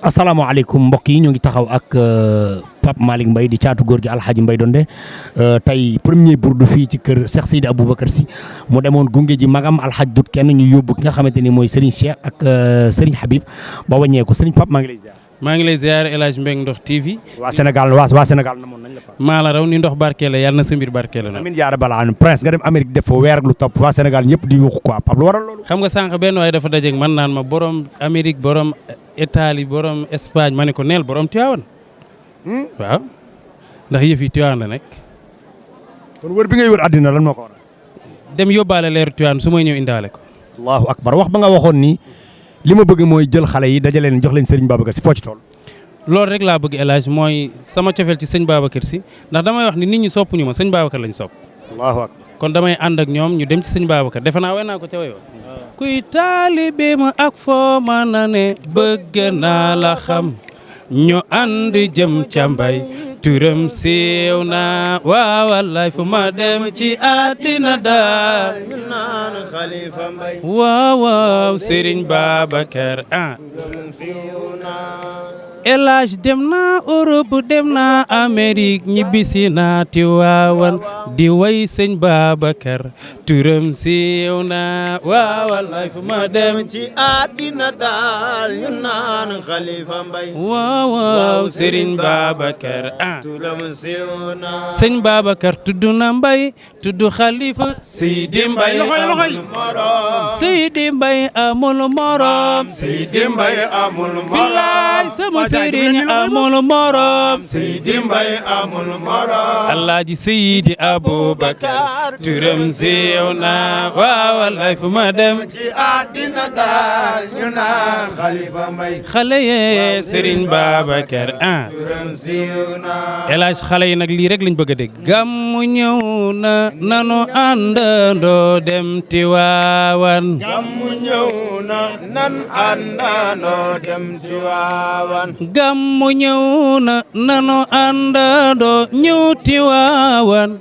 asalaamaaleykum mbokk yi ñu ngi taxaw ak Pape Malick Mbaye di caatu góor gi Alxaaji Mbaye Donde tey premier burdu fii ci kër Cheikh Seydi Aboubacar Sy mu demoon gunge ji magam Alxaaj Dut kenn ñu yóbbu ki nga xamante ni mooy Serigne Cheikh ak Serigne Habib ba wàññeeku Serigne Pape maa ngi lay ziar. maa ngi lay ziar El Hadj Mbengue Ndox TV. waa Sénégal namoon nañ la Pape. maa la raw ni ndox barkeela yàlla na sa mbir barkeela na. amiin yaa rabbal aalamiin Prince nga dem Amérique def fa weer ak lu topp waa Sénégal ñëpp di yuuxu quoi Pape lu waral loolu. xam nga sànq benn waay dafa dajeeg man naan ma borom Amérique borom Italie borom Espagne ma ne ko neel borom Tivaouane. waaw ndax yëf yi Tivaouane la nekk. kon wër bi ngay wër àddina lan moo ko waral. dem yóbbaale leeru Tivaouane su may ñëw indaale ko. allahu akbar wax ba nga waxoon ni li ma bëgg mooy jël xale yi dajale leen jox leen Serigne Babacar Sy foo ci tool. loolu rek laa bëgg El Hadj mooy sama cofeel ci sëñ Babacar Sy ndax damay wax ni nit ñi soppuñu ma sëñ Babacar lañ sopp. allahu akbar kon damay ànd ak ñoom ñu dem ci sëñ Babacar defe naa way naa ko ca wayoo. kuy taalibe ma ak foo mën a ne bëgg naa la xam ñu ànd jëm ca mbay turam siiw na waaw wallaay fu ma dem ci àddina daal ñu naan Xalifa Mbay waaw waaw Serigne Babacar El Hadj dem naa Europe dem naa Amérique ñibbisi naa Tiwaawan di way sëñ Babacar turam siiw na waaw wallaay fu ma dem ci àddina daal ñu naan Xalifa Mbay waaw waaw Serigne Babacar turam siiw na sëñ Babacar tudd na Mbay tudd Xalifa Seydi Mbay amul morom Seydi Mbay amul morom Seydi Mbay amul morom bilaay sama Sëriñ amul morom Seydi Mbay amul morom Alaaji Seydi Aboubacar turam siiw na waaw wallaay fu ma dem ci àddina daal ñu naan Xalifa Mbay xale yee Sëriñ Babacar turam siiw na El Hadj xale yi nag lii rek lañ bëgg a dégg gàmmu ñëw na nanu àndandoo dem Tiwaawan gàmmu ñëw na nan àndandoo dem Tiwaawan gàmmu ñëw na nanu àndandoo ñëw Tiwaawan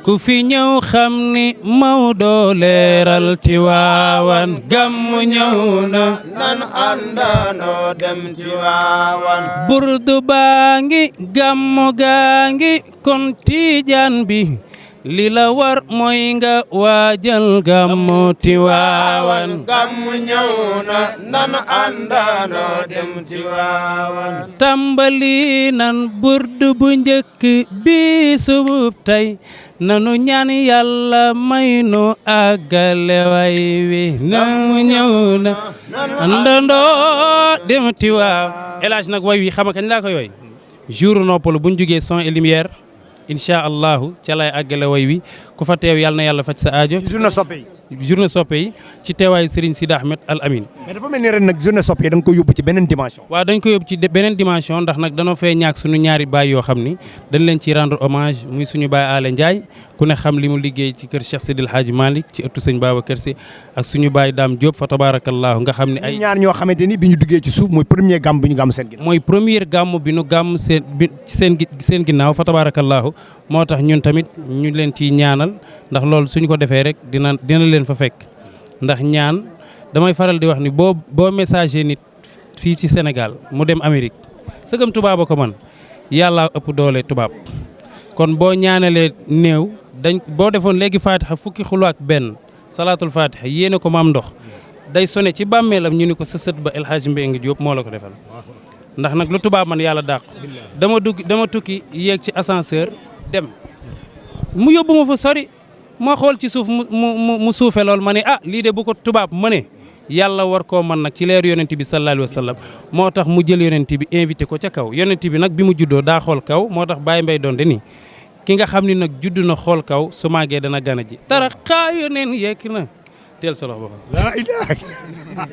ku fi ñëw xam ni Maodo leeral Tiwaawan gàmmu ñëw na nan àndandoo dem Tiwaawan burdu baa ngi gàmmu gaa ngi kon Tijaan bi li la war mooy nga waajal gàmmu Tiwaawan gàmmu ñëw na nan àndandoo dem Tiwaawan tàmbali nan burdu bu njëkk bi subub tey nanu ñaan yàlla may nu àggale way wi gàmmu ñëw na àndandoo dem Tiwaawan El Hadj nag way wi xam nga kañ laa koy way jour noppalu buñ jugee son et lumière incha allahu ca lay àggale way wi ku fa teew yàlla na yàlla faj sa aajo. journée soppe yi ci teewaayu Serigne Sidi Ahmed Al Amin. mais dafa mel ni ren nag journée soppe yi da nga ko yóbbu ci beneen dimension. waaw dañ ko yóbbu ci beneen dimension ndax nag danoo fee ñaak suñu ñaari baay yoo xam ni dañ leen ci rendre hommage muy suñu baay Alé Ndiaye ku ne xam li mu liggéey ci kër Cheikh Sidil Hadji Malick ci ëttu sëñ Babacar Sy ak suñu baay Dame Diop fa tabarakallahu nga xam ne ay ñaar ñoo xamante ni bi ñu duggee ci suuf mooy premier gàmm bi ñu gàmm seen ginnaaw. mooy première gàmm bi ñu gàmm seen ginnaaw fa tabarakallahu moo tax ñun tamit ñu leen ciy ñaanal ndax loolu suñu ko defee rek dina leen fa fekk ndax ñaan damay faral di wax ni boo messager nit fii ci Sénégal mu dem Amérique sëgam tubaab a ko man yàlla ëpp doole tubaab kon boo ñaanalee néew boo defoon léegi fatiha fukki xulu ak benn salaatul fatiha yéene ko maam ndox day sone ci bàmmeelam ñu ni ko sa sët ba El Hadj Mbengue Diop moo la ko defal ndax nag lu tubaab man yàlla dàq dama tukki yéeg ci ascenseur dem mu yóbbu ma fa sori ma xool ci suuf mu suufe lool ma ne lii de bu ko tubaab ma ne yàlla war koo man nag ci leeru yonent bi sallallahu alayhi wa sallam moo tax mu jël yonent bi invité ko ca kaw yonent bi nag bi mu juddoo daa xool kaw moo tax Baye Mbaye Donde nii ki nga xam ni nag juddu na xool kaw su màggee dana gana ji tara xaa yoneen yekki na teel sa loxo ba